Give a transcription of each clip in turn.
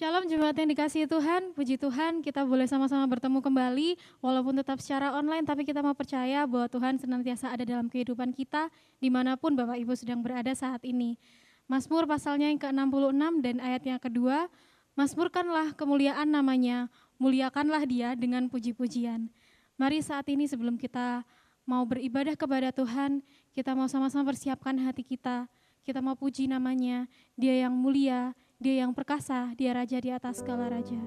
Shalom jemaat yang dikasihi Tuhan, puji Tuhan kita boleh sama-sama bertemu kembali walaupun tetap secara online, tapi kita mau percaya bahwa Tuhan senantiasa ada dalam kehidupan kita dimanapun Bapak Ibu sedang berada saat ini. Mazmur pasalnya yang ke-66 dan ayat yang kedua, mazmurkanlah kemuliaan namanya, muliakanlah dia dengan puji-pujian. Mari saat ini sebelum kita mau beribadah kepada Tuhan, kita mau sama-sama persiapkan hati kita mau puji namanya, dia yang mulia, dia yang perkasa, dia raja di atas segala raja.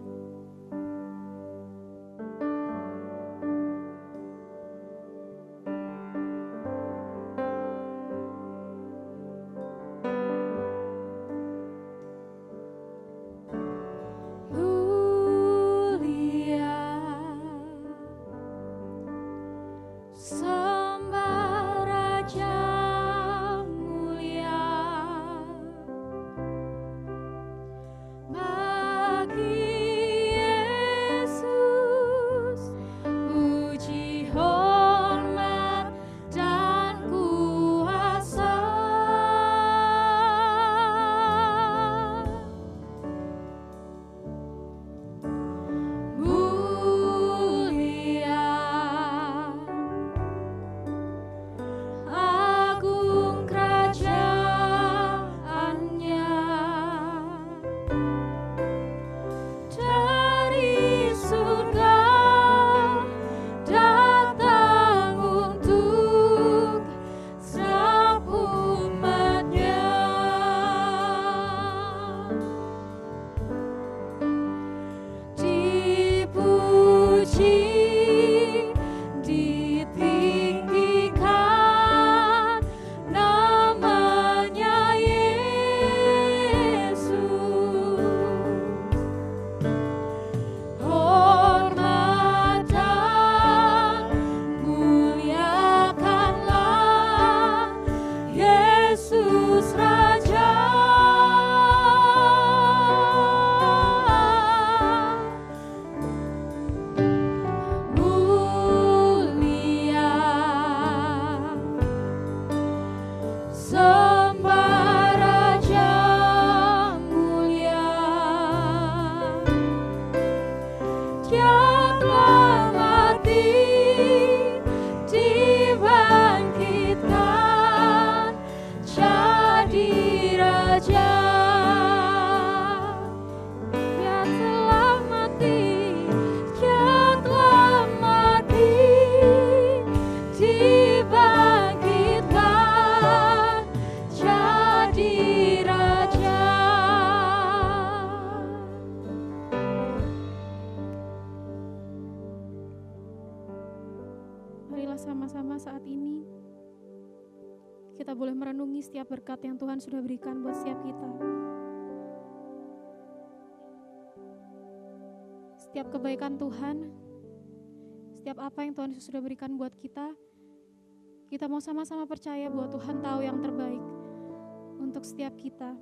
Sama-sama saat ini kita boleh merenungi setiap berkat yang Tuhan sudah berikan buat setiap kita. Setiap kebaikan Tuhan, setiap apa yang Tuhan sudah berikan buat kita mau sama-sama percaya bahwa Tuhan tahu yang terbaik untuk setiap kita.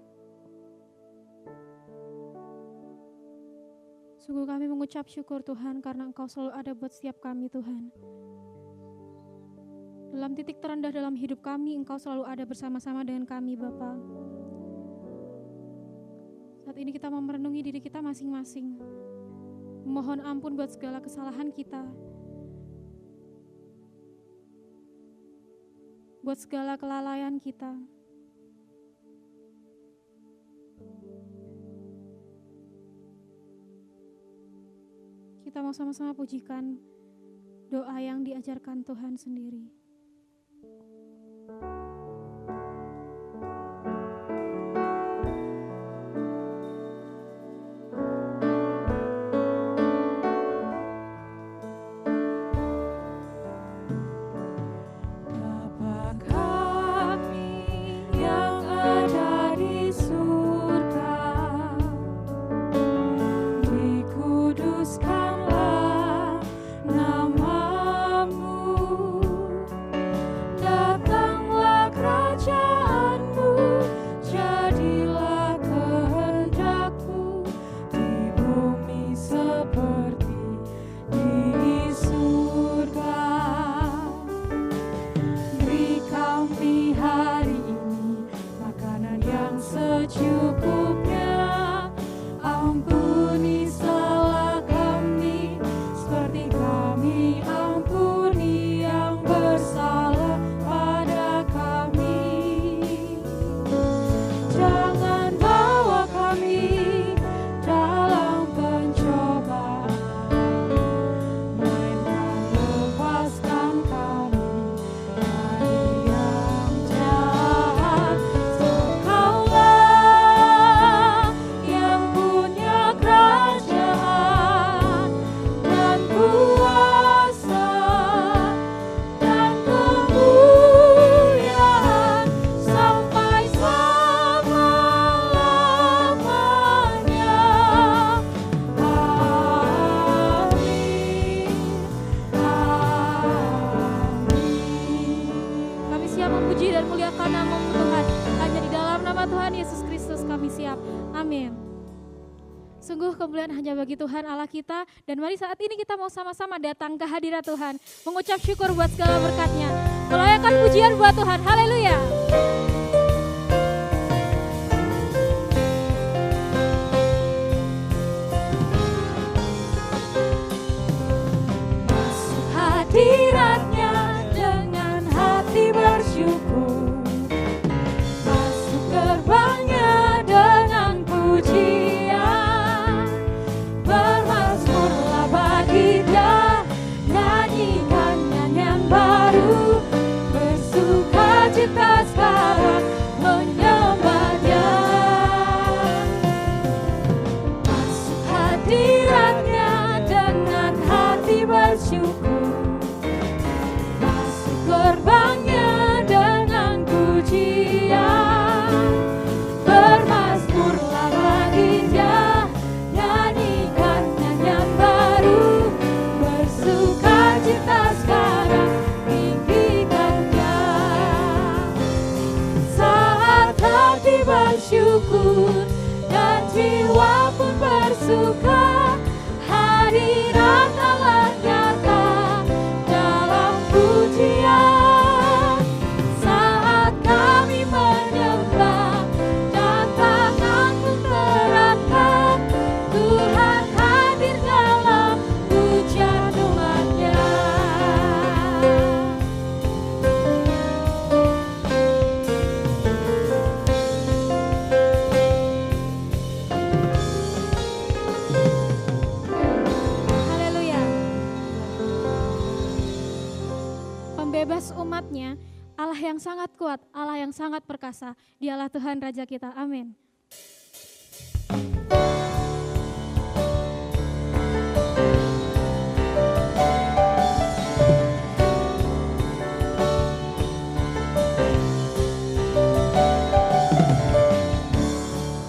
Sungguh kami mengucap syukur Tuhan karena Engkau selalu ada buat setiap kami Tuhan. Dalam titik terendah dalam hidup kami, Engkau selalu ada bersama-sama dengan kami, Bapa. Saat ini kita mau merenungi diri kita masing-masing. Mohon ampun buat segala kesalahan kita. Buat segala kelalaian kita. Kita mau sama-sama pujikan doa yang diajarkan Tuhan sendiri. Kuduskanlah namamu. Sungguh kemuliaan hanya bagi Tuhan Allah kita. Dan mari saat ini kita mau sama-sama datang ke hadirat Tuhan, mengucap syukur buat segala berkat-Nya, melayangkan pujian buat Tuhan. Haleluya. Masuk hadirat-Nya dengan hati bersyukur, masuk gerbang-Nya dengan pujian, bermazmurlah bagi Dia, nyanyikan nyanyian baru, bersuka cita sekarang menyembah Dia. Masuk hadirat-Nya dengan hati bersyukur, masuk gerbang-Nya dengan pujian, bermazmurlah bagi Dia, nyanyikan nyanyian baru, bersuka cita sekarang tinggikan Dia. Saat hati bersyukur dan jiwa pun bersuka, hadirat Allah nyata dalam pujian. Saat kami menyembah dan tangan pun terangkat, Tuhan hadir dalam pujian umat-Nya. Haleluya. Pembebas umat-Nya, Allah yang sangat kuat, Allah yang sangat perkasa. Dialah Tuhan Raja kita. Amin.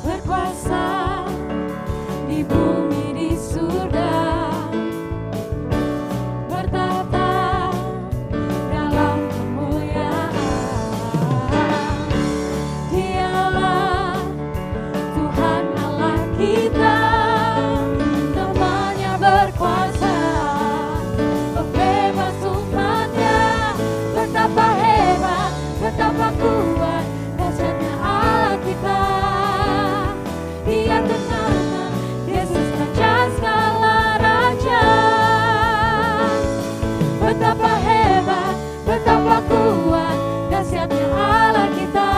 Berkuasa di bumi di surga, bertahta dalam kemuliaan. Dialah Tuhan Allah kita, namanya berkuasa, pembebas umat-Nya. Betapa hebat, betapa kuat dahsyatnya Allah kita. Dia ternama Yesus Raja segala raja. Betapa hebat, betapa kuat dahsyatnya Allah kita.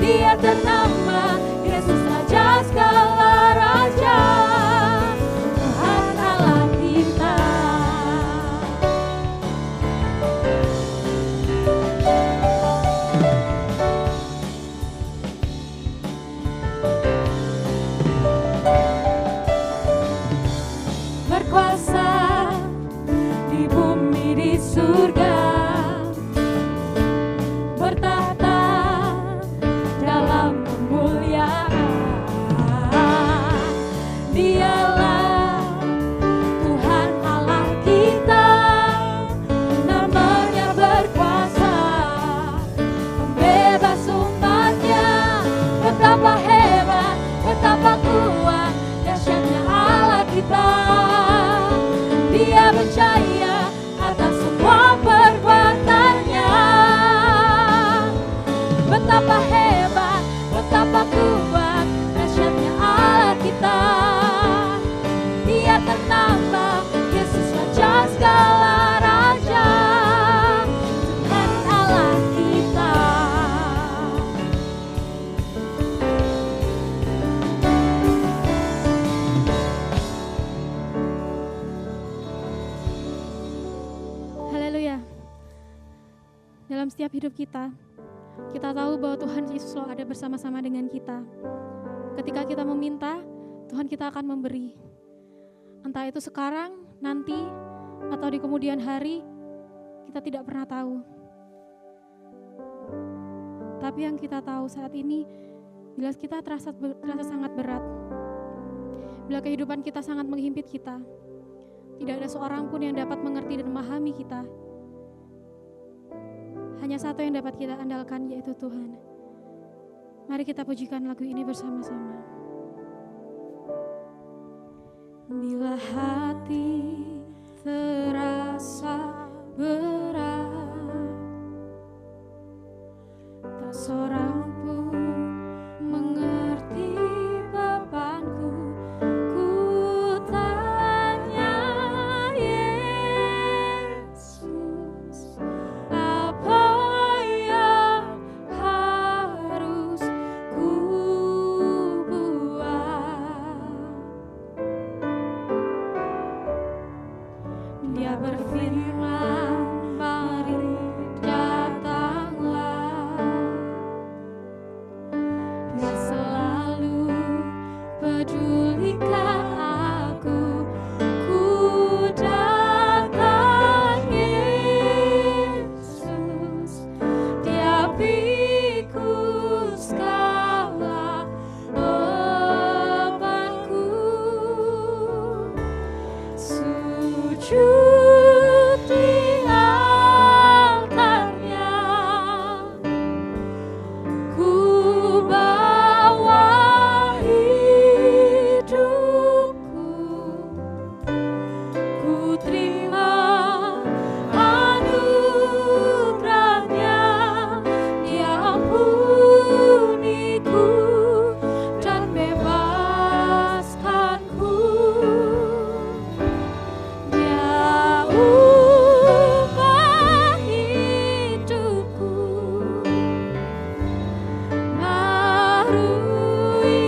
Dia ternama Yesus Raja segala raja, Tuhan Allah kita. Berkuasa di bumi di surga, bertahta dalam kemuliaan. Dialah Tuhan Allah kita, namanya berkuasa, pembebas umat-Nya. Betapa hebat, betapa kuat dahsyatnya Allah kita. Dia percaya atas semua perbuatan-Nya. Betapa hebat, betapa kuat dahsyatnya Allah kita. Dia ternama Yesus Raja dalam setiap hidup kita. Kita tahu bahwa Tuhan Yesus selalu ada bersama-sama dengan kita. Ketika kita meminta, Tuhan kita akan memberi. Entah itu sekarang, nanti, atau di kemudian hari, kita tidak pernah tahu. Tapi yang kita tahu saat ini, bila kita terasa sangat berat, bila kehidupan kita sangat menghimpit kita, tidak ada seorang pun yang dapat mengerti dan memahami kita. Hanya satu yang dapat kita andalkan, yaitu Tuhan. Mari kita pujikan lagu ini bersama-sama. Bila hati terasa berat, tak seorang pun mengerti bebanku. Ku tanya Yesus, apa yang harus ku buat? Dia berfirman, mari datanglah. Dia selalu pedulikan aku. Ku datang Yesus, Dia pikul segala bebanku. Sujud di altarnya, ku bawa hidupku, ku terima anugerahnya. Dia ampuniku dan bebaskanku. Dia ubah hidupku, barui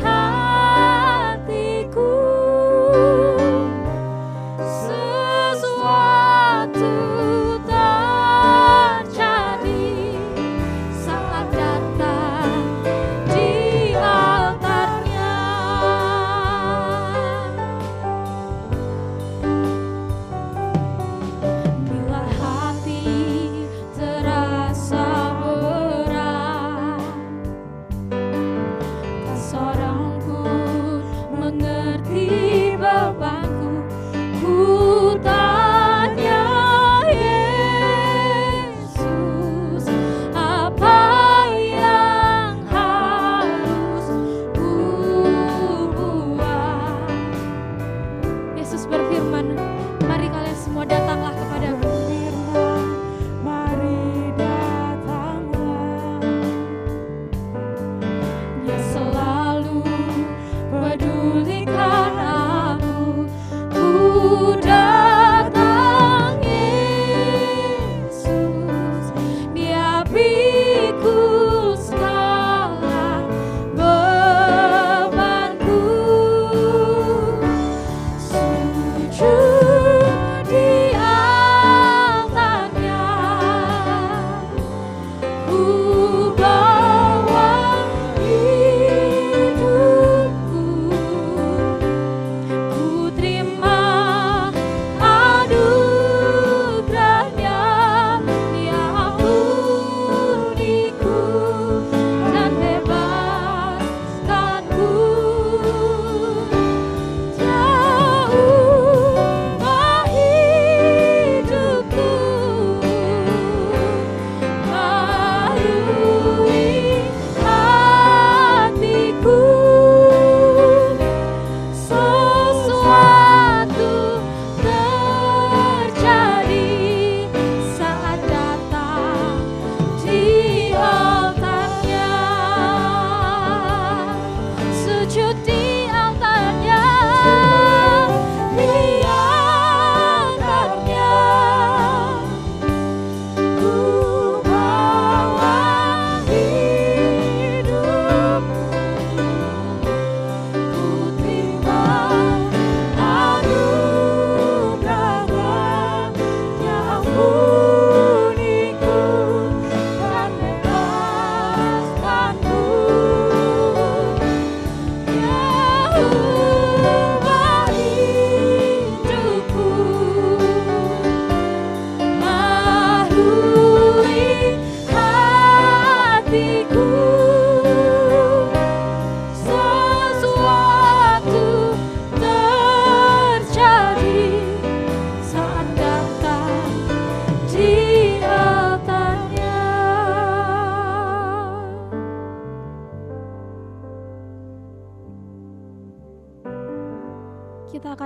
hatiku. Sesuatu terjadi saat datang di altarnya. Bila hati terasa berat, tak seorang pun mengerti bebanku. Ku tanya Yesus, apa yang harus ku buat? Yesus berfirman, mari kalian semua datanglah kepadaku. Mari datanglah. Dia selalu pedulikan aku. Ku datang Yesus, Dia pikul segala bebanku. Sujud di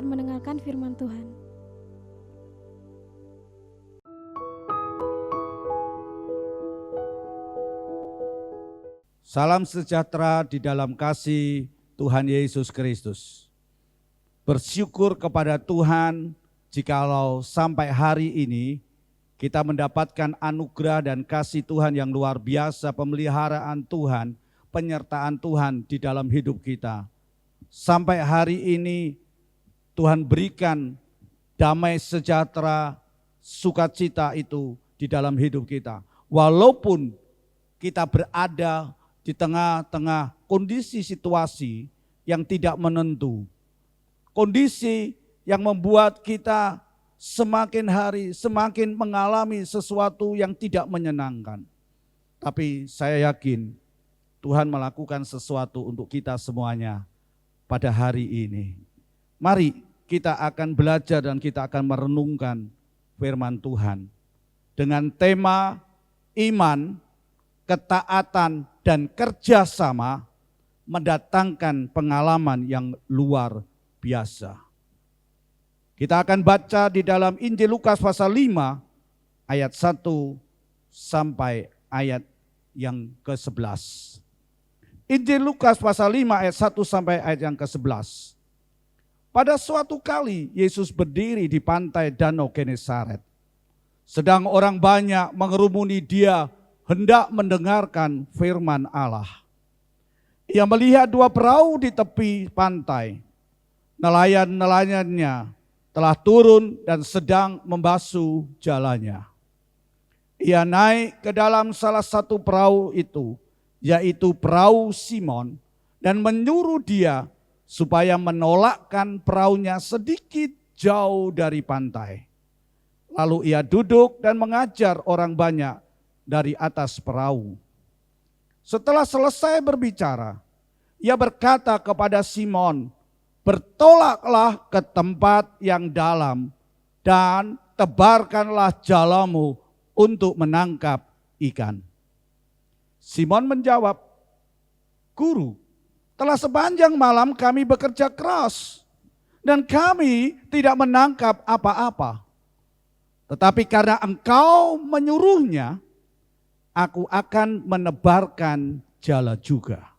akan mendengarkan firman Tuhan. Salam sejahtera di dalam kasih Tuhan Yesus Kristus. Bersyukur kepada Tuhan jikalau sampai hari ini kita mendapatkan anugerah dan kasih Tuhan yang luar biasa, pemeliharaan Tuhan, penyertaan Tuhan di dalam hidup kita. Sampai hari ini Tuhan berikan damai sejahtera, sukacita itu di dalam hidup kita. Walaupun kita berada di tengah-tengah kondisi situasi yang tidak menentu, kondisi yang membuat kita semakin hari semakin mengalami sesuatu yang tidak menyenangkan. Tapi saya yakin Tuhan melakukan sesuatu untuk kita semuanya pada hari ini. Mari kita akan belajar dan kita akan merenungkan firman Tuhan dengan tema iman, ketaatan, dan kerjasama mendatangkan pengalaman yang luar biasa. Kita akan baca di dalam Injil Lukas pasal 5 ayat 1 sampai ayat yang ke-11. Injil Lukas pasal 5 ayat 1 sampai ayat yang ke-11. Pada suatu kali Yesus berdiri di pantai Danau Genesaret. Sedang orang banyak mengerumuni dia hendak mendengarkan firman Allah. Ia melihat dua perahu di tepi pantai. Nelayan-nelayannya telah turun dan sedang membasuh jalannya. Ia naik ke dalam salah satu perahu itu, yaitu perahu Simon, dan menyuruh dia supaya menolakkan perahunya sedikit jauh dari pantai. Lalu ia duduk dan mengajar orang banyak dari atas perahu. Setelah selesai berbicara, ia berkata kepada Simon, "Bertolaklah ke tempat yang dalam dan tebarkanlah jalamu untuk menangkap ikan." Simon menjawab, "Guru, telah sepanjang malam kami bekerja keras dan kami tidak menangkap apa-apa. Tetapi karena engkau menyuruhnya, aku akan menebarkan jala juga."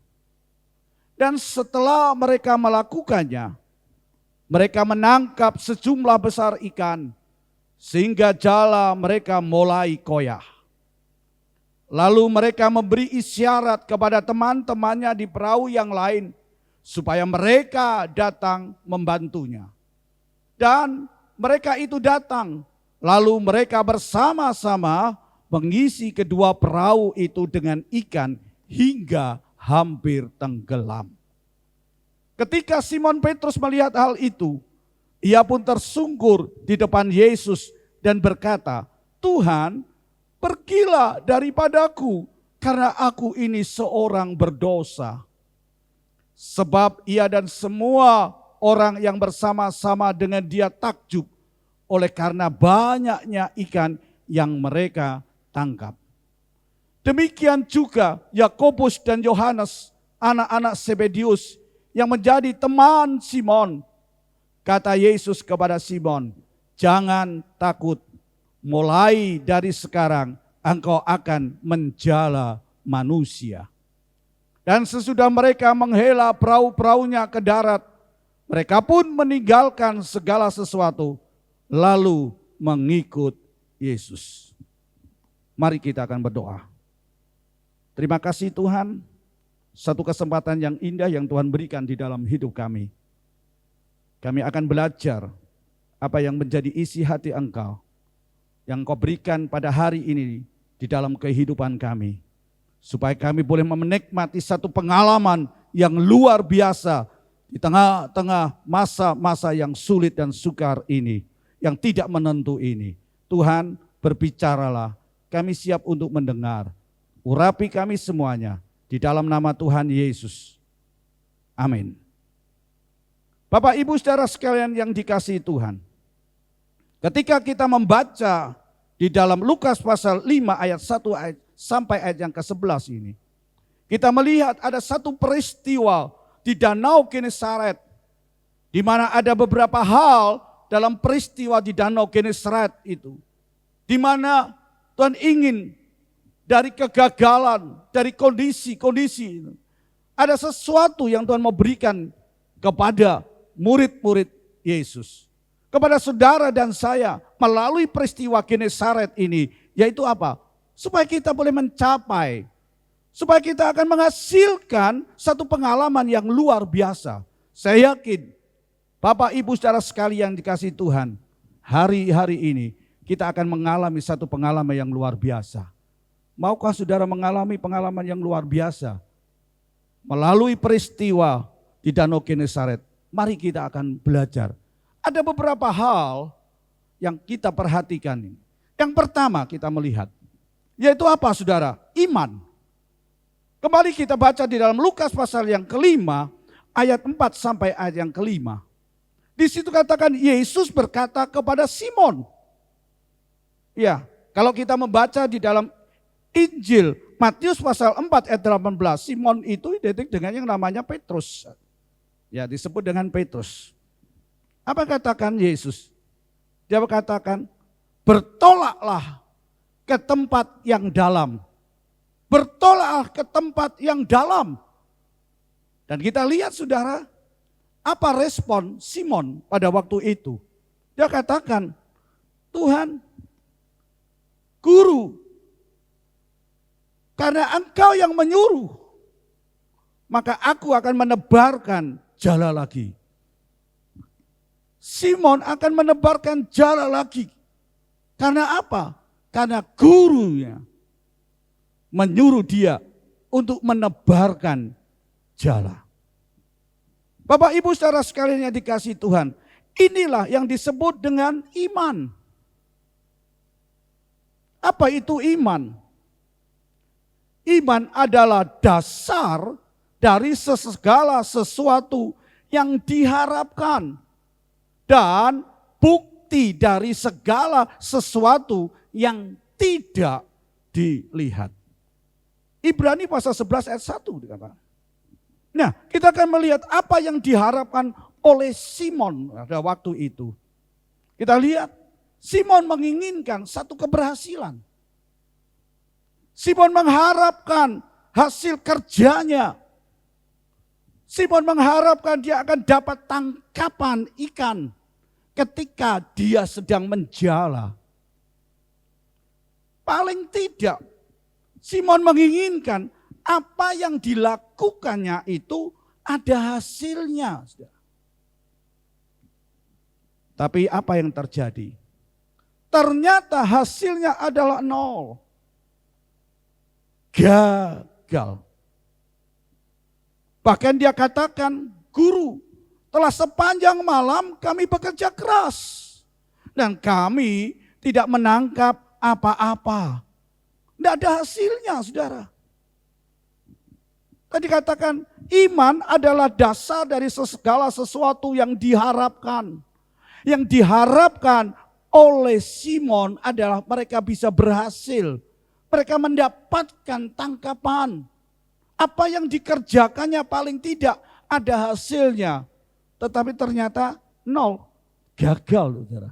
Dan setelah mereka melakukannya, mereka menangkap sejumlah besar ikan, sehingga jala mereka mulai koyak. Lalu mereka memberi isyarat kepada teman-temannya di perahu yang lain, supaya mereka datang membantunya. Dan mereka itu datang, lalu mereka bersama-sama mengisi kedua perahu itu dengan ikan hingga hampir tenggelam. Ketika Simon Petrus melihat hal itu, ia pun tersungkur di depan Yesus dan berkata, "Tuhan, pergilah daripadaku, karena aku ini seorang berdosa." Sebab ia dan semua orang yang bersama-sama dengan dia takjub oleh karena banyaknya ikan yang mereka tangkap. Demikian juga Yakobus dan Yohanes, anak-anak Zebedius, yang menjadi teman Simon. Kata Yesus kepada Simon, "Jangan takut, mulai dari sekarang engkau akan menjala manusia." Dan sesudah mereka menghela perahu-perahunya ke darat, mereka pun meninggalkan segala sesuatu, lalu mengikut Yesus. Mari kita akan berdoa. Terima kasih Tuhan, satu kesempatan yang indah yang Tuhan berikan di dalam hidup kami. Kami akan belajar apa yang menjadi isi hati Engkau, yang Kau berikan pada hari ini di dalam kehidupan kami. Supaya kami boleh menikmati satu pengalaman yang luar biasa di tengah-tengah masa-masa yang sulit dan sukar ini, yang tidak menentu ini. Tuhan, berbicaralah, kami siap untuk mendengar. Urapi kami semuanya di dalam nama Tuhan Yesus. Amin. Bapak Ibu saudara sekalian yang dikasihi Tuhan, ketika kita membaca di dalam Lukas pasal 5 ayat 1 sampai ayat yang ke-11 ini, kita melihat ada satu peristiwa di Danau Genesaret Di mana ada beberapa hal dalam peristiwa di Danau Genesaret itu. Di mana Tuhan ingin dari kegagalan, dari kondisi-kondisi itu. Ada sesuatu yang Tuhan mau berikan kepada murid-murid Yesus. Kepada saudara dan saya melalui peristiwa Genesaret ini. Yaitu apa? Supaya kita boleh mencapai. Supaya kita akan menghasilkan satu pengalaman yang luar biasa. Saya yakin Bapak Ibu saudara sekalian dikasihi Tuhan. Hari-hari ini kita akan mengalami satu pengalaman yang luar biasa. Maukah saudara mengalami pengalaman yang luar biasa? Melalui peristiwa di Danau Genesaret. Mari kita akan belajar. Ada beberapa hal yang kita perhatikan ini. Yang pertama kita melihat, yaitu apa saudara? Iman. Kembali kita baca di dalam Lukas pasal yang kelima, ayat 4 sampai ayat yang kelima. Di situ katakan Yesus berkata kepada Simon. Ya, kalau kita membaca di dalam Injil Matius pasal 4 ayat 18, Simon itu identik dengan yang namanya Petrus. Ya, disebut dengan Petrus. Apa katakan Yesus? Dia berkatakan, bertolaklah ke tempat yang dalam. Bertolaklah ke tempat yang dalam. Dan kita lihat saudara, apa respon Simon pada waktu itu? Dia katakan, Tuhan, Guru, karena Engkau yang menyuruh, maka aku akan menebarkan jala lagi. Simon akan menebarkan jala lagi. Karena apa? Karena gurunya menyuruh dia untuk menebarkan jala. Bapak Ibu saudara sekalian yang dikasihi Tuhan, inilah yang disebut dengan iman. Apa itu iman? Iman adalah dasar dari segala sesuatu yang diharapkan. Dan bukti dari segala sesuatu yang tidak dilihat. Ibrani pasal 11 ayat 1 dikatakan. Nah, kita akan melihat apa yang diharapkan oleh Simon pada waktu itu. Kita lihat, Simon menginginkan satu keberhasilan. Simon mengharapkan hasil kerjanya. Simon mengharapkan dia akan dapat tangkapan ikan ketika dia sedang menjala. Paling tidak, Simon menginginkan apa yang dilakukannya itu ada hasilnya. Tapi apa yang terjadi? Ternyata hasilnya adalah 0. Gagal. Bahkan dia katakan, Guru, telah sepanjang malam kami bekerja keras. Dan kami tidak menangkap apa-apa. Tidak ada hasilnya, saudara. Tadi katakan, iman adalah dasar dari segala sesuatu yang diharapkan. Yang diharapkan oleh Simon adalah mereka bisa berhasil. Mereka mendapatkan tangkapan. Apa yang dikerjakannya paling tidak ada hasilnya. Tetapi ternyata 0. Gagal, saudara.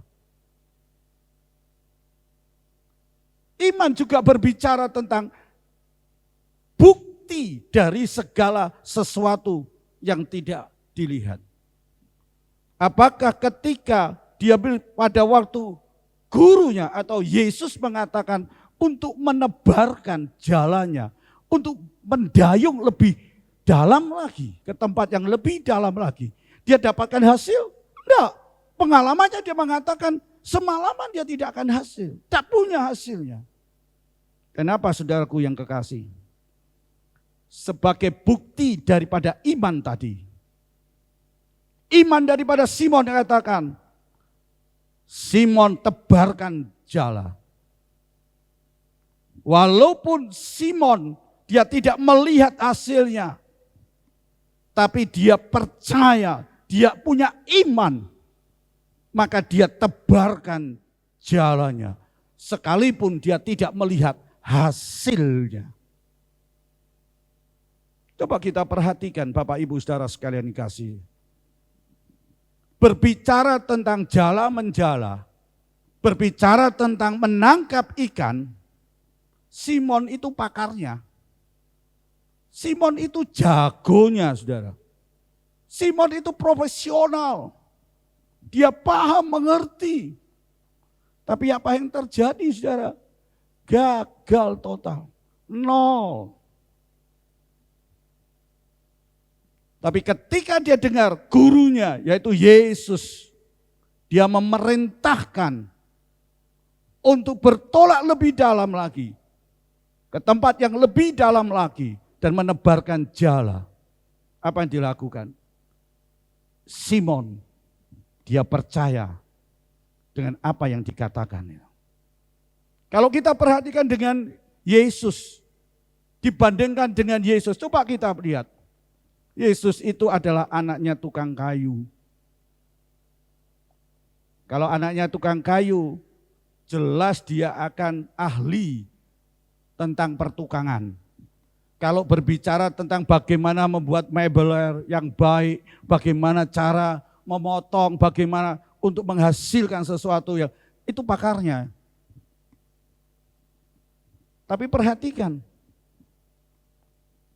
Iman juga berbicara tentang bukti dari segala sesuatu yang tidak dilihat. Apakah ketika dia pada waktu gurunya atau Yesus mengatakan untuk menebarkan jalannya, untuk mendayung lebih dalam lagi, ke tempat yang lebih dalam lagi, dia dapatkan hasil? Enggak. Pengalamannya dia mengatakan semalaman dia tidak akan hasil. Tak punya hasilnya. Kenapa saudaraku yang kekasih? Sebagai bukti daripada iman tadi. Iman daripada Simon yang katakan, Simon tebarkan jala. Walaupun Simon dia tidak melihat hasilnya. Tapi dia percaya, dia punya iman. Maka dia tebarkan jalannya. Sekalipun dia tidak melihat hasilnya. Coba kita perhatikan Bapak Ibu saudara sekalian dikasihi. berbicara tentang jala menjala, berbicara tentang menangkap ikan, Simon itu pakarnya. Simon itu jagonya, saudara. Simon itu profesional. Dia paham, mengerti. Tapi apa yang terjadi, saudara? Gagal total. Nol. Tapi ketika dia dengar gurunya, yaitu Yesus, dia memerintahkan untuk bertolak lebih dalam lagi, ke tempat yang lebih dalam lagi, dan menebarkan jala. Apa yang dilakukan? Simon, dia percaya dengan apa yang dikatakannya. Kalau kita perhatikan dengan Yesus, dibandingkan dengan Yesus, coba kita lihat. Yesus itu adalah anaknya tukang kayu. Kalau anaknya tukang kayu, jelas dia akan ahli tentang pertukangan. Kalau berbicara tentang bagaimana membuat meubiler yang baik, bagaimana cara memotong, bagaimana untuk menghasilkan sesuatu yang itu pakarnya. Tapi perhatikan,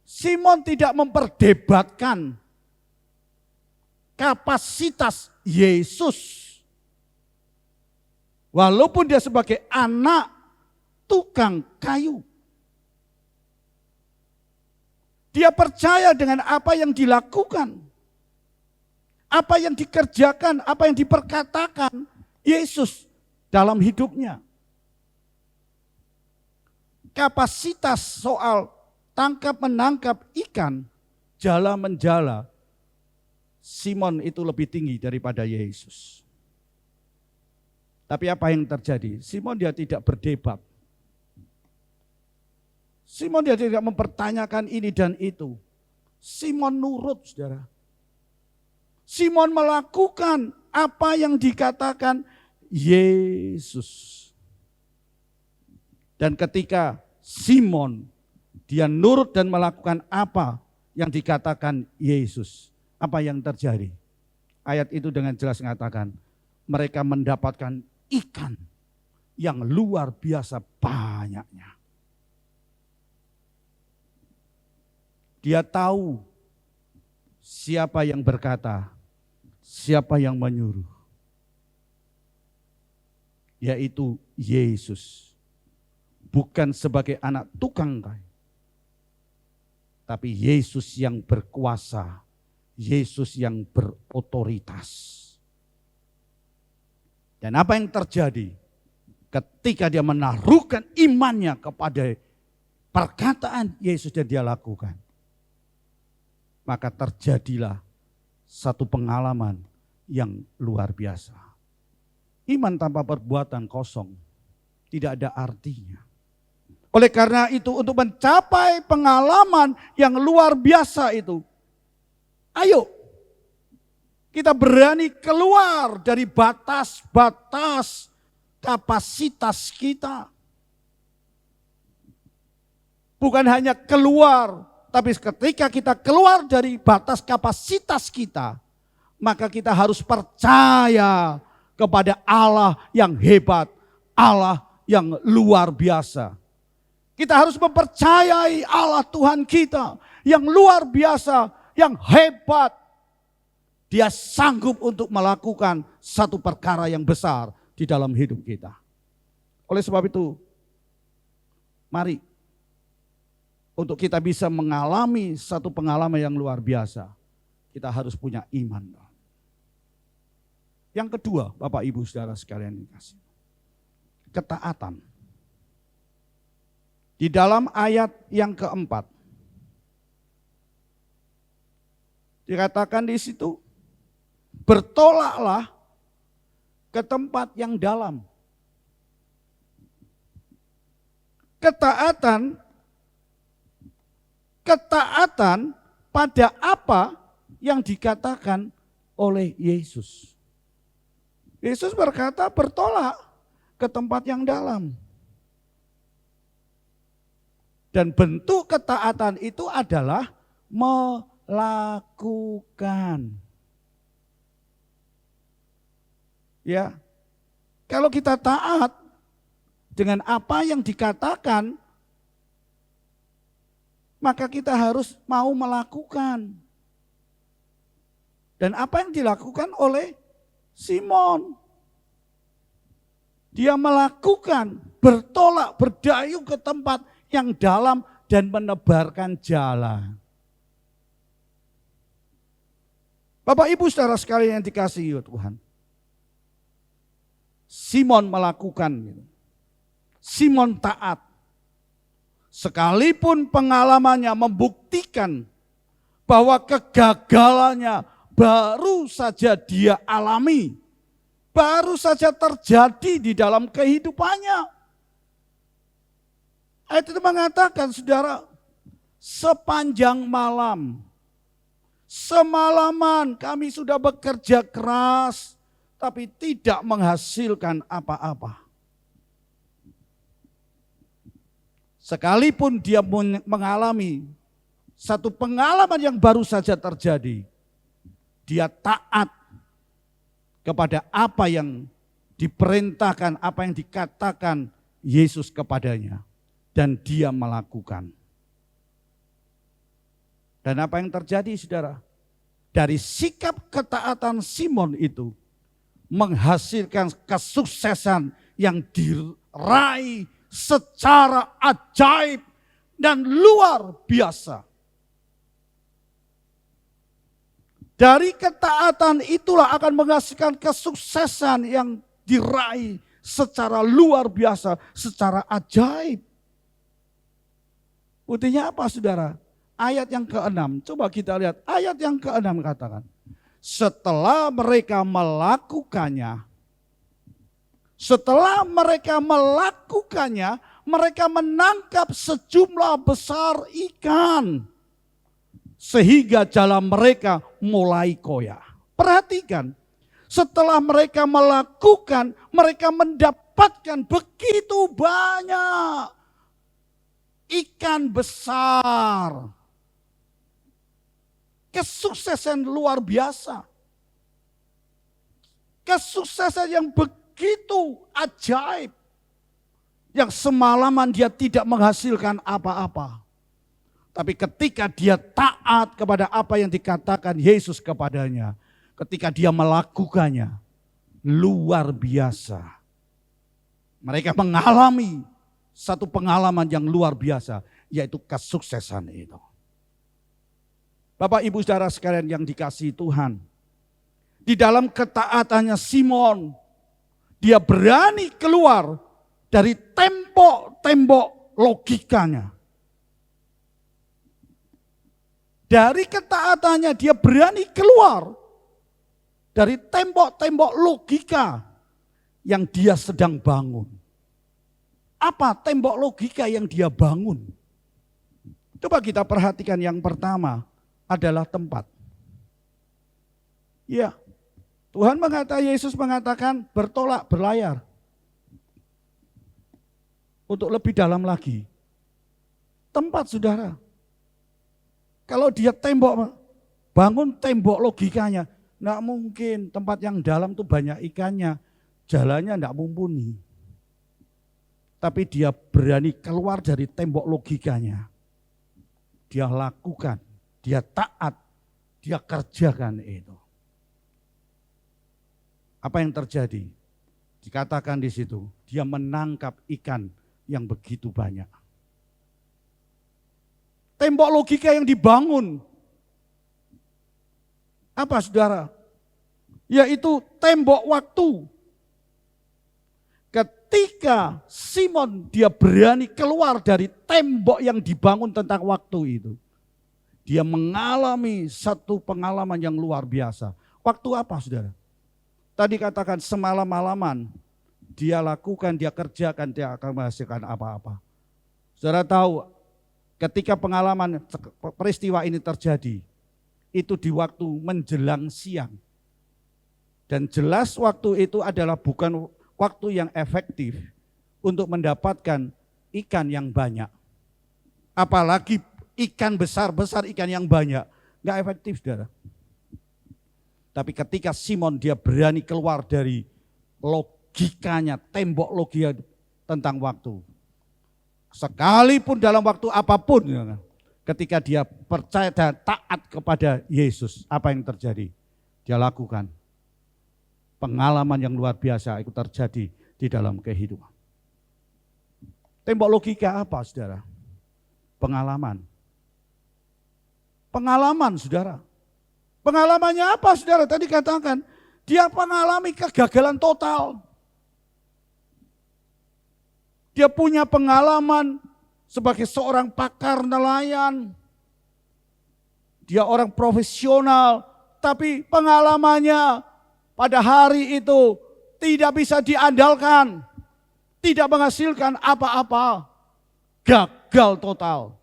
Simon tidak memperdebatkan kapasitas Yesus. Walaupun dia sebagai anak tukang kayu. Dia percaya dengan apa yang dilakukan. Apa yang dikerjakan, apa yang diperkatakan Yesus dalam hidupnya. Kapasitas soal tangkap menangkap ikan, jala menjala, Simon itu lebih tinggi daripada Yesus. Tapi apa yang terjadi? Simon dia tidak berdebat. Simon dia tidak mempertanyakan ini dan itu. Simon nurut, saudara. Simon melakukan apa yang dikatakan Yesus. Dan ketika Simon dia nurut dan melakukan apa yang dikatakan Yesus, apa yang terjadi? Ayat itu dengan jelas mengatakan, mereka mendapatkan ikan yang luar biasa banyaknya. Dia tahu siapa yang berkata, siapa yang menyuruh. Yaitu Yesus. Bukan sebagai anak tukang kayu. Tapi Yesus yang berkuasa. Yesus yang berotoritas. Dan apa yang terjadi? Ketika dia menaruhkan imannya kepada perkataan Yesus yang dia lakukan. Maka terjadilah satu pengalaman yang luar biasa. Iman tanpa perbuatan kosong, tidak ada artinya. Oleh karena itu untuk mencapai pengalaman yang luar biasa itu, ayo kita berani keluar dari batas-batas kapasitas kita. Bukan hanya keluar, tapi ketika kita keluar dari batas kapasitas kita, maka kita harus percaya kepada Allah yang hebat, Allah yang luar biasa. Kita harus mempercayai Allah Tuhan kita yang luar biasa, yang hebat. Dia sanggup untuk melakukan satu perkara yang besar di dalam hidup kita. Oleh sebab itu, mari untuk kita bisa mengalami satu pengalaman yang luar biasa, kita harus punya iman. Yang kedua, Bapak Ibu Saudara sekalian dikasih, ketaatan. Di dalam ayat yang keempat, dikatakan di situ, bertolaklah ke tempat yang dalam. Ketaatan pada apa yang dikatakan oleh Yesus. Yesus berkata bertolak ke tempat yang dalam. Dan bentuk ketaatan itu adalah melakukan. Ya, kalau kita taat dengan apa yang dikatakan, maka kita harus mau melakukan. Dan apa yang dilakukan oleh Simon? Dia melakukan, bertolak, berdayung ke tempat yang dalam dan menebarkan jala. Bapak Ibu saudara sekalian yang dikasihi Tuhan. Simon melakukan, Simon taat. Sekalipun pengalamannya membuktikan bahwa kegagalannya baru saja dia alami, baru saja terjadi di dalam kehidupannya. Ayat itu mengatakan, saudara, sepanjang malam, semalaman kami sudah bekerja keras, tapi tidak menghasilkan apa-apa. Sekalipun dia mengalami satu pengalaman yang baru saja terjadi, dia taat kepada apa yang diperintahkan, apa yang dikatakan Yesus kepadanya. Dan dia melakukan. Dan apa yang terjadi saudara? Dari sikap ketaatan Simon itu menghasilkan kesuksesan yang diraih secara ajaib dan luar biasa. Dari ketaatan itulah akan menghasilkan kesuksesan yang diraih secara luar biasa, secara ajaib. Buktinya apa saudara? Ayat yang ke-6, coba kita lihat ayat yang ke-6 katakan. Setelah mereka melakukannya, mereka menangkap sejumlah besar ikan. Sehingga jala mereka mulai koyak. Perhatikan, setelah mereka melakukan, mereka mendapatkan begitu banyak ikan besar. Kesuksesan luar biasa. Kesuksesan yang begitu ajaib. Yang semalaman dia tidak menghasilkan apa-apa. Tapi ketika dia taat kepada apa yang dikatakan Yesus kepadanya. Ketika dia melakukannya, luar biasa. Mereka mengalami satu pengalaman yang luar biasa, yaitu kesuksesan itu. Bapak Ibu saudara sekalian yang dikasihi Tuhan. Di dalam ketaatannya Simon, dia berani keluar dari tembok-tembok logikanya. Dari ketaatannya dia berani keluar dari tembok-tembok logika yang dia sedang bangun. Apa tembok logika yang dia bangun? Coba kita perhatikan yang pertama adalah tempat. Ya, Tuhan Yesus mengatakan bertolak berlayar. Untuk lebih dalam lagi. Tempat saudara. Kalau dia bangun tembok logikanya, enggak mungkin tempat yang dalam tuh banyak ikannya, jalannya enggak mumpuni. Tapi dia berani keluar dari tembok logikanya. Dia lakukan, dia taat, dia kerjakan itu. Apa yang terjadi? Dikatakan di situ, dia menangkap ikan yang begitu banyak. Tembok logika yang dibangun. Apa saudara? Yaitu tembok waktu. Ketika Simon dia berani keluar dari tembok yang dibangun tentang waktu itu. Dia mengalami satu pengalaman yang luar biasa. Waktu apa saudara? Tadi katakan semalam-malaman. Dia lakukan, dia kerjakan, dia akan menghasilkan apa-apa. Saudara tahu, ketika pengalaman peristiwa ini terjadi, itu di waktu menjelang siang. Dan jelas waktu itu adalah bukan waktu yang efektif untuk mendapatkan ikan yang banyak. Apalagi ikan besar-besar, ikan yang banyak. Enggak efektif saudara. Tapi ketika Simon dia berani keluar dari logikanya, tembok logika tentang waktu. Sekalipun dalam waktu apapun, ketika dia percaya dan taat kepada Yesus, apa yang terjadi? Dia lakukan. Pengalaman yang luar biasa itu terjadi di dalam kehidupan. Tembok logika apa, saudara? Pengalaman. Pengalaman, saudara. Pengalamannya apa, saudara? Tadi katakan, dia mengalami kegagalan total. Dia punya pengalaman sebagai seorang pakar nelayan. Dia orang profesional, tapi pengalamannya pada hari itu tidak bisa diandalkan. Tidak menghasilkan apa-apa. Gagal total.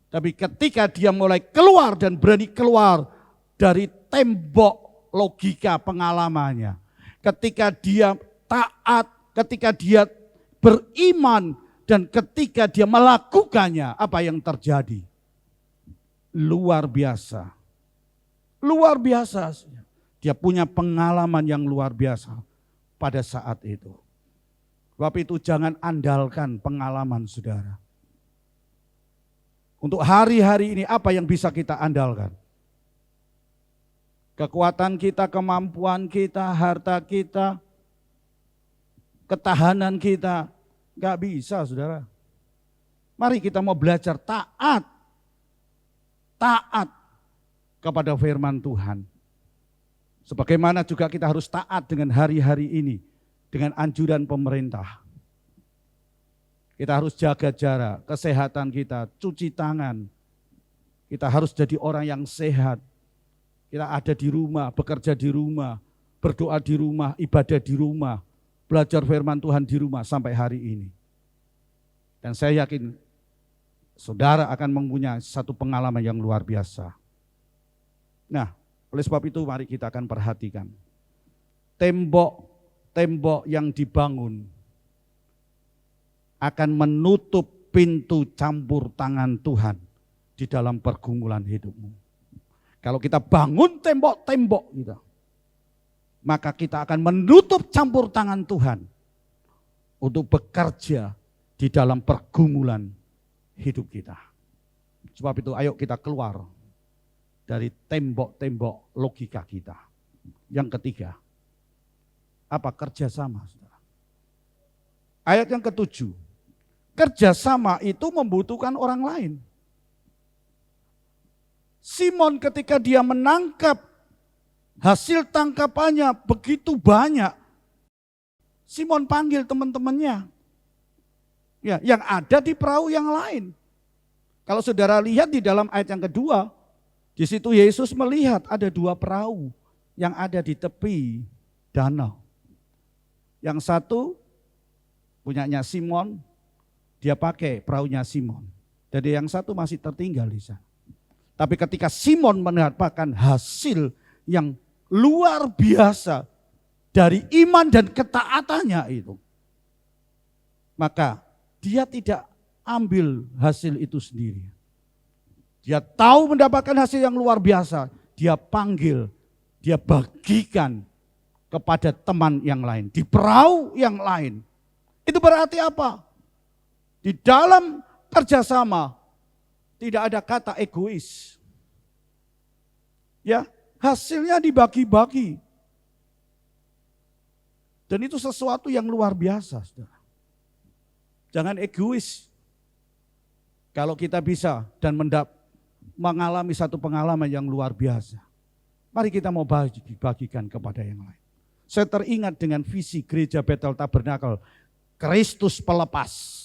Tapi ketika dia mulai keluar dan berani keluar dari tembok logika pengalamannya. Ketika dia taat, ketika dia beriman, dan ketika dia melakukannya, apa yang terjadi? Luar biasa. Luar biasa. Dia punya pengalaman yang luar biasa pada saat itu. Sebab itu jangan andalkan pengalaman, saudara. Untuk hari-hari ini apa yang bisa kita andalkan? Kekuatan kita, kemampuan kita, harta kita, ketahanan kita, gak bisa, saudara. Mari kita mau belajar taat kepada firman Tuhan. Sebagaimana juga kita harus taat dengan hari-hari ini, dengan anjuran pemerintah. Kita harus jaga jarak, kesehatan kita, cuci tangan. Kita harus jadi orang yang sehat. Kita ada di rumah, bekerja di rumah, berdoa di rumah, ibadah di rumah, belajar firman Tuhan di rumah sampai hari ini. Dan saya yakin saudara akan mempunyai satu pengalaman yang luar biasa. Nah, oleh sebab itu mari kita akan perhatikan. Tembok yang dibangun akan menutup pintu campur tangan Tuhan di dalam pergumulan hidupmu. Kalau kita bangun tembok-tembok gitu, maka kita akan menutup campur tangan Tuhan untuk bekerja di dalam pergumulan hidup kita. Sebab itu ayo kita keluar dari tembok-tembok logika kita. Yang ketiga, apa? Kerjasama. Ayat yang ke-7, kerjasama itu membutuhkan orang lain. Simon ketika dia menangkap, hasil tangkapannya begitu banyak, Simon panggil teman-temannya. Ya, yang ada di perahu yang lain. Kalau saudara lihat di dalam ayat yang kedua, di situ Yesus melihat ada 2 perahu yang ada di tepi danau. Yang satu punyanya Simon, dia pakai perahunya Simon. Jadi yang satu masih tertinggal di sana. Tapi ketika Simon mendapatkan hasil yang luar biasa dari iman dan ketaatannya itu, maka dia tidak ambil hasil itu sendiri. Dia tahu mendapatkan hasil yang luar biasa, dia panggil, dia bagikan kepada teman yang lain, di perahu yang lain. Itu berarti apa? Di dalam kerjasama tidak ada kata egois. Ya, hasilnya dibagi-bagi. Dan itu sesuatu yang luar biasa, saudara. Jangan egois. Kalau kita bisa dan mengalami satu pengalaman yang luar biasa, mari kita mau bagikan kepada yang lain. Saya teringat dengan visi gereja Bethel Tabernakel, Kristus pelepas.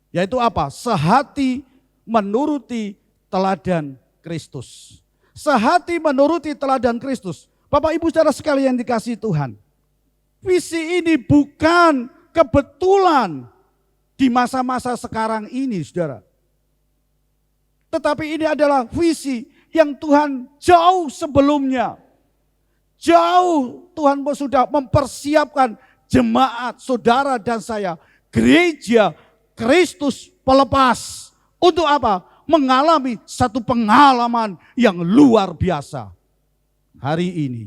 Yaitu apa? Sehati menuruti teladan Kristus. Sehati menuruti teladan Kristus. Bapak Ibu saudara sekalian yang dikasihi Tuhan. Visi ini bukan kebetulan di masa-masa sekarang ini, saudara. Tetapi ini adalah visi yang Tuhan jauh sebelumnya. Jauh Tuhan sudah mempersiapkan jemaat, saudara dan saya. Gereja Kristus pelepas. Untuk apa? Mengalami satu pengalaman yang luar biasa. Hari ini,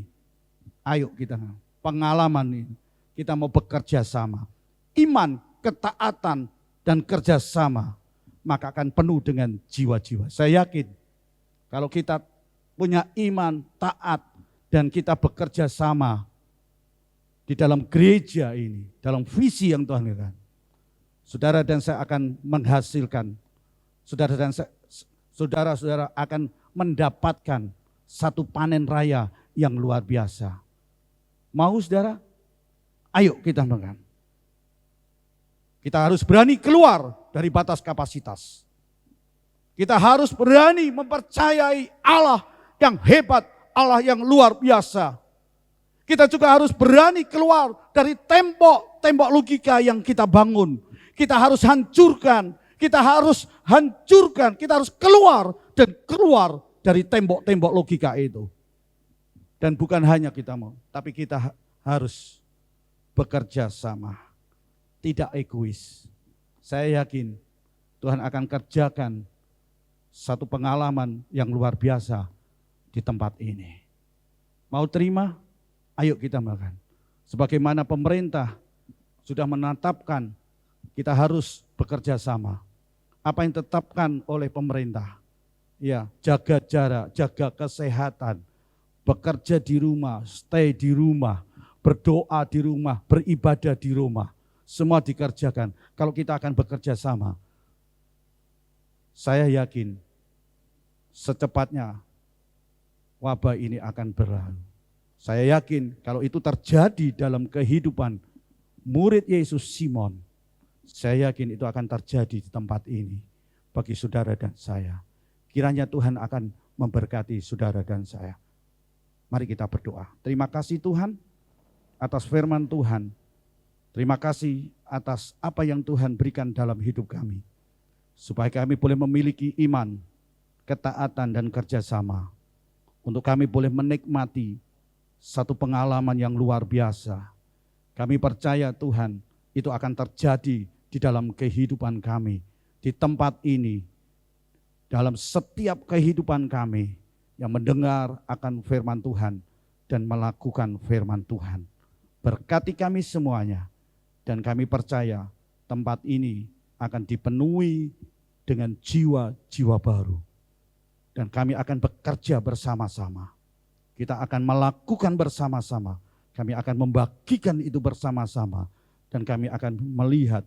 ayo kita pengalaman ini kita mau bekerja sama. Iman, ketaatan, dan kerjasama, maka akan penuh dengan jiwa-jiwa. Saya yakin kalau kita punya iman, taat, dan kita bekerja sama di dalam gereja ini, dalam visi yang Tuhan berikan, saudara dan saya akan menghasilkan, saudara-saudara akan mendapatkan satu panen raya yang luar biasa. Mau saudara? Ayo kita melakukan. Kita harus berani keluar dari batas kapasitas. Kita harus berani mempercayai Allah yang hebat, Allah yang luar biasa. Kita juga harus berani keluar dari tembok-tembok logika yang kita bangun. Kita harus hancurkan, kita harus keluar dari tembok-tembok logika itu. Dan bukan hanya kita mau, tapi kita harus bekerja sama, tidak egois. Saya yakin Tuhan akan kerjakan satu pengalaman yang luar biasa di tempat ini. Mau terima? Ayo kita makan. Sebagaimana pemerintah sudah menetapkan, kita harus bekerja sama. Apa yang ditetapkan oleh pemerintah? Ya, jaga jarak, jaga kesehatan, bekerja di rumah, stay di rumah, berdoa di rumah, beribadah di rumah. Semua dikerjakan. Kalau kita akan bekerja sama, saya yakin secepatnya wabah ini akan berlalu. Saya yakin kalau itu terjadi dalam kehidupan murid Yesus Simon, saya yakin itu akan terjadi di tempat ini bagi saudara dan saya. Kiranya Tuhan akan memberkati saudara dan saya. Mari kita berdoa. Terima kasih Tuhan atas firman Tuhan. Terima kasih atas apa yang Tuhan berikan dalam hidup kami. Supaya kami boleh memiliki iman, ketaatan dan kerjasama. Untuk kami boleh menikmati satu pengalaman yang luar biasa. Kami percaya Tuhan itu akan terjadi di dalam kehidupan kami. Di tempat ini, dalam setiap kehidupan kami yang mendengar akan firman Tuhan dan melakukan firman Tuhan. Berkati kami semuanya dan kami percaya tempat ini akan dipenuhi dengan jiwa-jiwa baru. Dan kami akan bekerja bersama-sama. Kita akan melakukan bersama-sama. Kami akan membagikan itu bersama-sama. Dan kami akan melihat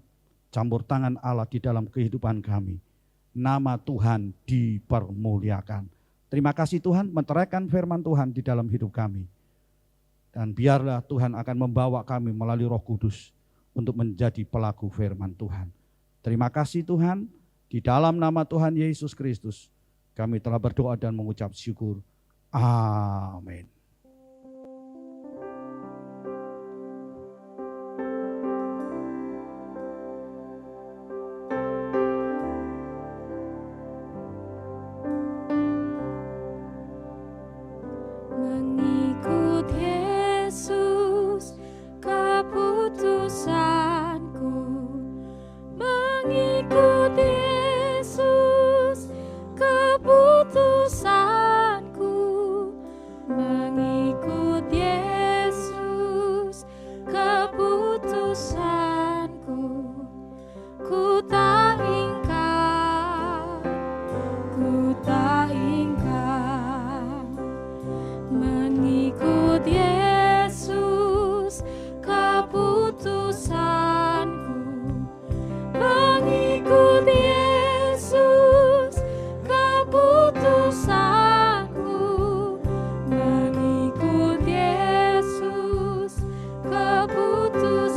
campur tangan Allah di dalam kehidupan kami. Nama Tuhan dipermuliakan. Terima kasih Tuhan meteraikan firman Tuhan di dalam hidup kami. Dan biarlah Tuhan akan membawa kami melalui Roh Kudus untuk menjadi pelaku firman Tuhan. Terima kasih Tuhan, di dalam nama Tuhan Yesus Kristus kami telah berdoa dan mengucap syukur. Amin. Mengikut Yesus keputusanku, mengikut Yesus keputusanku, mengikut Yesus keputusanku. Ku tak ingkar, ku tak ingkar. Mengikut Yesus keputusanku, mengikut Yesus keputusanku, mengikut Yesus keputusanku.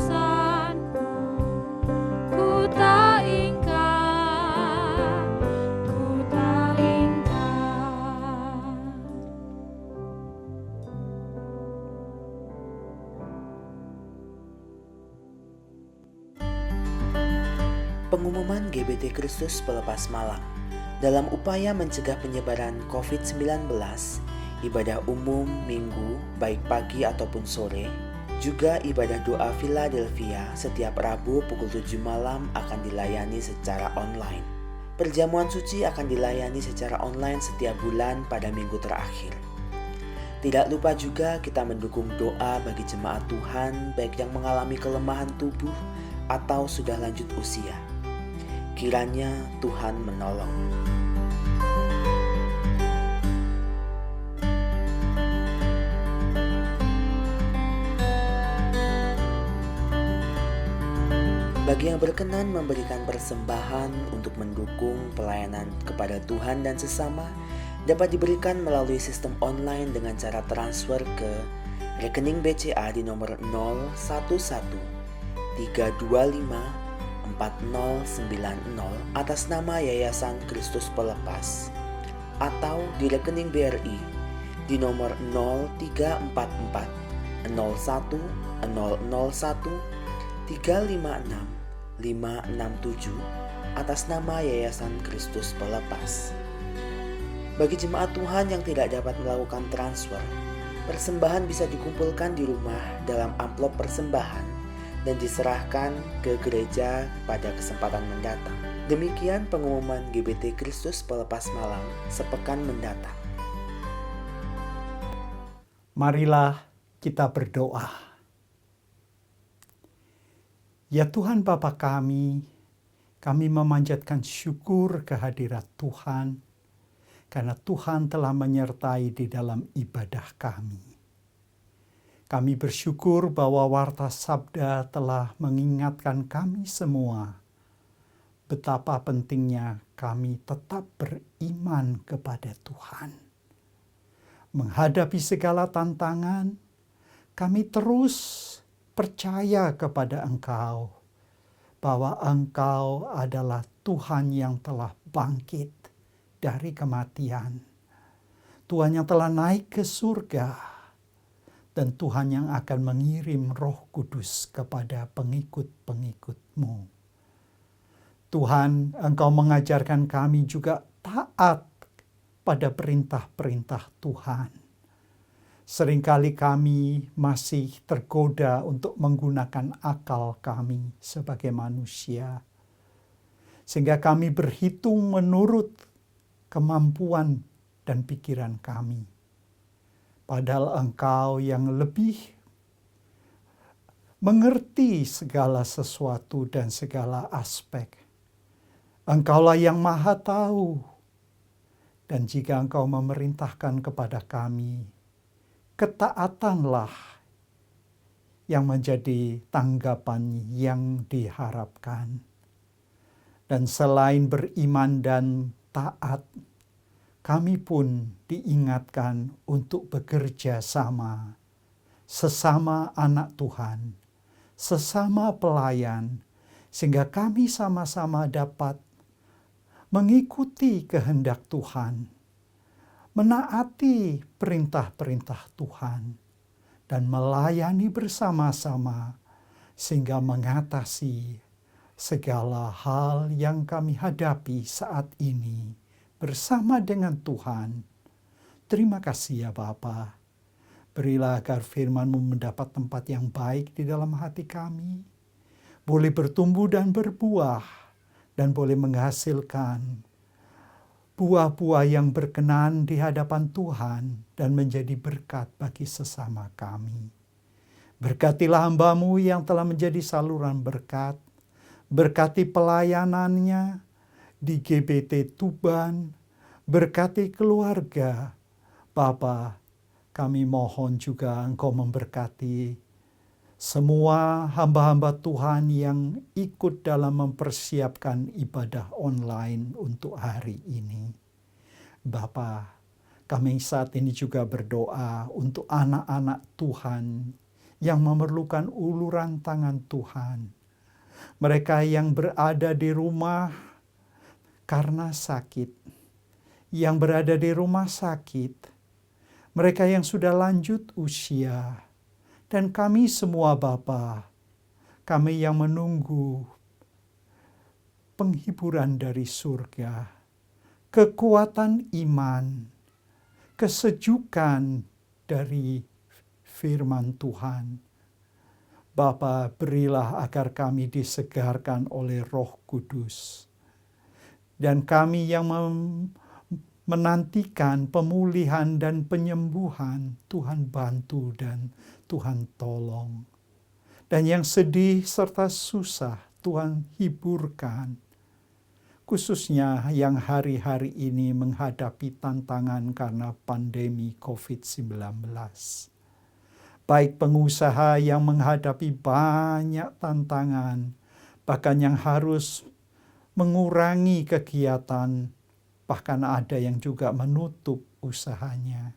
Ku tak ingkar, ku tak ingkar. Pengumuman GBT Kristus Pelepas Malam. Dalam upaya mencegah penyebaran COVID-19, ibadah umum minggu baik pagi ataupun sore, juga ibadah doa Philadelphia setiap Rabu pukul 7 malam akan dilayani secara online. Perjamuan suci akan dilayani secara online setiap bulan pada minggu terakhir. Tidak lupa juga kita mendukung doa bagi jemaat Tuhan baik yang mengalami kelemahan tubuh atau sudah lanjut usia. Kiranya Tuhan menolong. Bagi yang berkenan memberikan persembahan untuk mendukung pelayanan kepada Tuhan dan sesama, dapat diberikan melalui sistem online dengan cara transfer ke rekening BCA di nomor 0113254090 atas nama Yayasan Kristus Pelepas, atau di rekening BRI di nomor 0344 001 356 567 atas nama Yayasan Kristus Pelepas. Bagi jemaat Tuhan yang tidak dapat melakukan transfer, persembahan bisa dikumpulkan di rumah dalam amplop persembahan dan diserahkan ke gereja pada kesempatan mendatang. Demikian pengumuman GBT Kristus Pelepas Malang sepekan mendatang. Marilah kita berdoa. Ya Tuhan Bapa kami memanjatkan syukur kehadirat Tuhan, karena Tuhan telah menyertai di dalam ibadah kami. Kami bersyukur bahwa Warta Sabda telah mengingatkan kami semua betapa pentingnya kami tetap beriman kepada Tuhan. Menghadapi segala tantangan, kami terus percaya kepada Engkau, bahwa Engkau adalah Tuhan yang telah bangkit dari kematian, Tuhan yang telah naik ke surga, dan Tuhan yang akan mengirim Roh Kudus kepada pengikut-pengikut-Mu. Tuhan, Engkau mengajarkan kami juga taat pada perintah-perintah Tuhan. Seringkali kami masih tergoda untuk menggunakan akal kami sebagai manusia, sehingga kami berhitung menurut kemampuan dan pikiran kami. Padahal Engkau yang lebih mengerti segala sesuatu dan segala aspek. Engkaulah yang Maha Tahu. Dan jika Engkau memerintahkan kepada kami, ketaatanlah yang menjadi tanggapan yang diharapkan. Dan selain beriman dan taat, kami pun diingatkan untuk bekerja sama, sesama anak Tuhan, sesama pelayan, sehingga kami sama-sama dapat mengikuti kehendak Tuhan, menaati perintah-perintah Tuhan, dan melayani bersama-sama sehingga mengatasi segala hal yang kami hadapi saat ini bersama dengan Tuhan. Terima kasih ya Bapa. Berilah agar firman-Mu mendapat tempat yang baik di dalam hati kami, boleh bertumbuh dan berbuah, dan boleh menghasilkan buah-buah yang berkenan di hadapan Tuhan dan menjadi berkat bagi sesama kami. Berkatilah hamba-Mu yang telah menjadi saluran berkat. Berkati pelayanannya di GBT Tuban. Berkati keluarga. Bapa, kami mohon juga Engkau memberkati semua hamba-hamba Tuhan yang ikut dalam mempersiapkan ibadah online untuk hari ini. Bapa, kami saat ini juga berdoa untuk anak-anak Tuhan yang memerlukan uluran tangan Tuhan. Mereka yang berada di rumah karena sakit, yang berada di rumah sakit, mereka yang sudah lanjut usia, dan kami semua Bapa, kami yang menunggu penghiburan dari surga, kekuatan iman, kesejukan dari firman Tuhan. Bapa, berilah agar kami disegarkan oleh Roh Kudus. Dan kami yang menantikan pemulihan dan penyembuhan, Tuhan bantu dan Tuhan tolong. Dan yang sedih serta susah, Tuhan hiburkan. Khususnya yang hari-hari ini menghadapi tantangan karena pandemi COVID-19. Baik pengusaha yang menghadapi banyak tantangan, bahkan yang harus mengurangi kegiatan, bahkan ada yang juga menutup usahanya.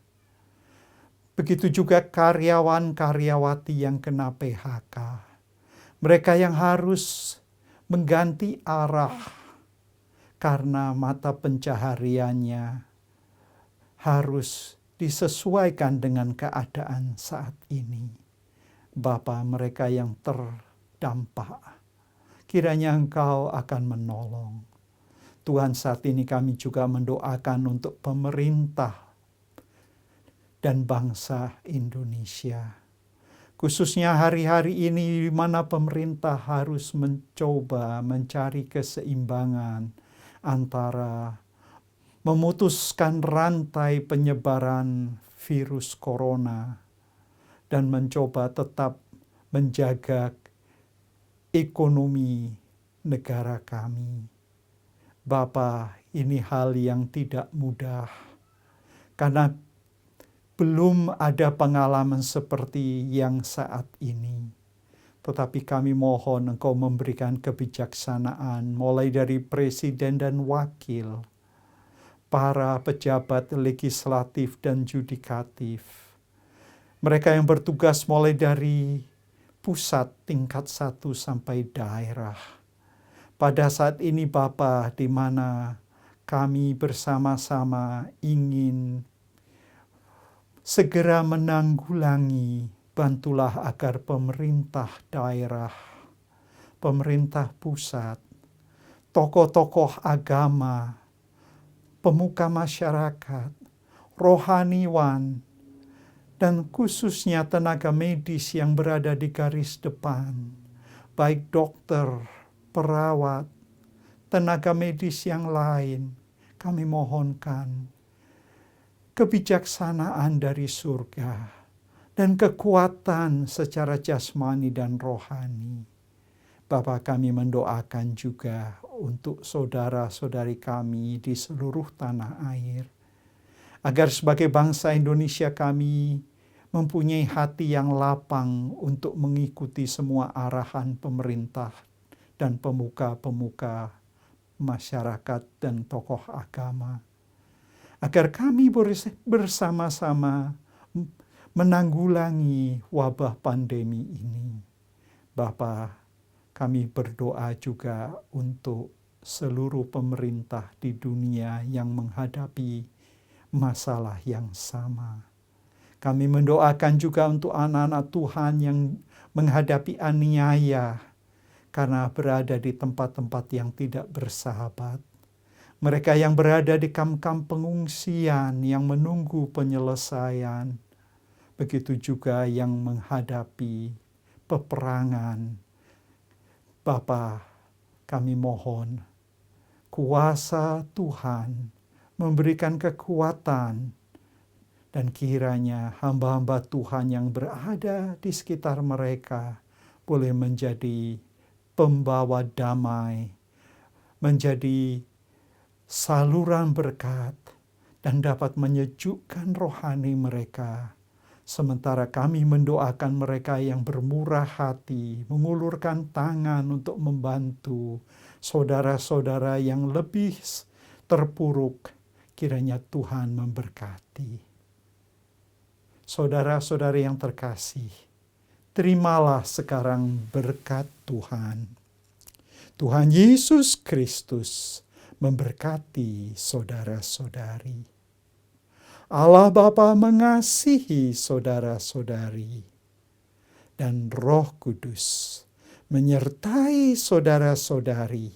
Begitu juga karyawan-karyawati yang kena PHK. Mereka yang harus mengganti arah karena mata pencahariannya harus disesuaikan dengan keadaan saat ini. Bapa, mereka yang terdampak, kiranya Engkau akan menolong. Tuhan, saat ini kami juga mendoakan untuk pemerintah dan bangsa Indonesia. Khususnya hari-hari ini di mana pemerintah harus mencoba mencari keseimbangan antara memutuskan rantai penyebaran virus corona dan mencoba tetap menjaga ekonomi negara kami. Bapa, ini hal yang tidak mudah karena belum ada pengalaman seperti yang saat ini. Tetapi kami mohon Engkau memberikan kebijaksanaan mulai dari presiden dan wakil, para pejabat legislatif dan yudikatif. Mereka yang bertugas mulai dari pusat tingkat 1 sampai daerah. Pada saat ini Bapa, di mana kami bersama-sama ingin segera menanggulangi, bantulah agar pemerintah daerah, pemerintah pusat, tokoh-tokoh agama, pemuka masyarakat, rohaniwan, dan khususnya tenaga medis yang berada di garis depan, baik dokter, perawat, tenaga medis yang lain, kami mohonkan kebijaksanaan dari surga dan kekuatan secara jasmani dan rohani. Bapa, kami mendoakan juga untuk saudara-saudari kami di seluruh tanah air, agar sebagai bangsa Indonesia kami mempunyai hati yang lapang untuk mengikuti semua arahan pemerintah dan pemuka-pemuka masyarakat dan tokoh agama, agar kami bersama-sama menanggulangi wabah pandemi ini. Bapa, kami berdoa juga untuk seluruh pemerintah di dunia yang menghadapi masalah yang sama. Kami mendoakan juga untuk anak-anak Tuhan yang menghadapi aniaya karena berada di tempat-tempat yang tidak bersahabat. Mereka yang berada di kamp-kamp pengungsian yang menunggu penyelesaian. Begitu juga yang menghadapi peperangan. Bapa, kami mohon kuasa Tuhan memberikan kekuatan, dan kiranya hamba-hamba Tuhan yang berada di sekitar mereka boleh menjadi pembawa damai, menjadi saluran berkat, dan dapat menyejukkan rohani mereka. Sementara kami mendoakan mereka yang bermurah hati, mengulurkan tangan untuk membantu saudara-saudara yang lebih terpuruk. Kiranya Tuhan memberkati. Saudara-saudari yang terkasih, terimalah sekarang berkat Tuhan. Tuhan Yesus Kristus memberkati saudara-saudari. Allah Bapa mengasihi saudara-saudari, dan Roh Kudus menyertai saudara-saudari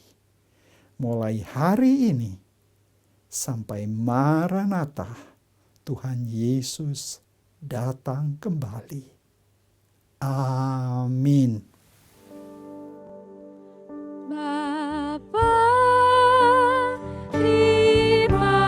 mulai hari ini sampai Maranatha, Tuhan Yesus datang kembali. Amin. Bapa, terima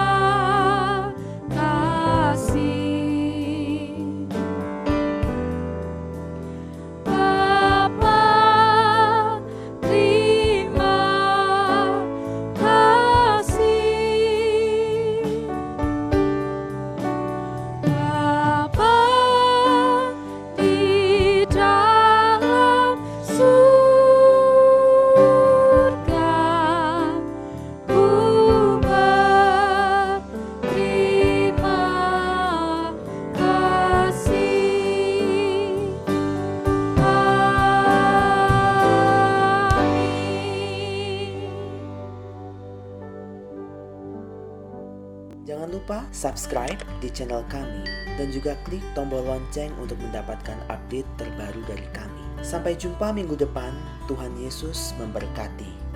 Jangan lupa subscribe di channel kami dan juga klik tombol lonceng untuk mendapatkan update terbaru dari kami. Sampai jumpa minggu depan, Tuhan Yesus memberkati.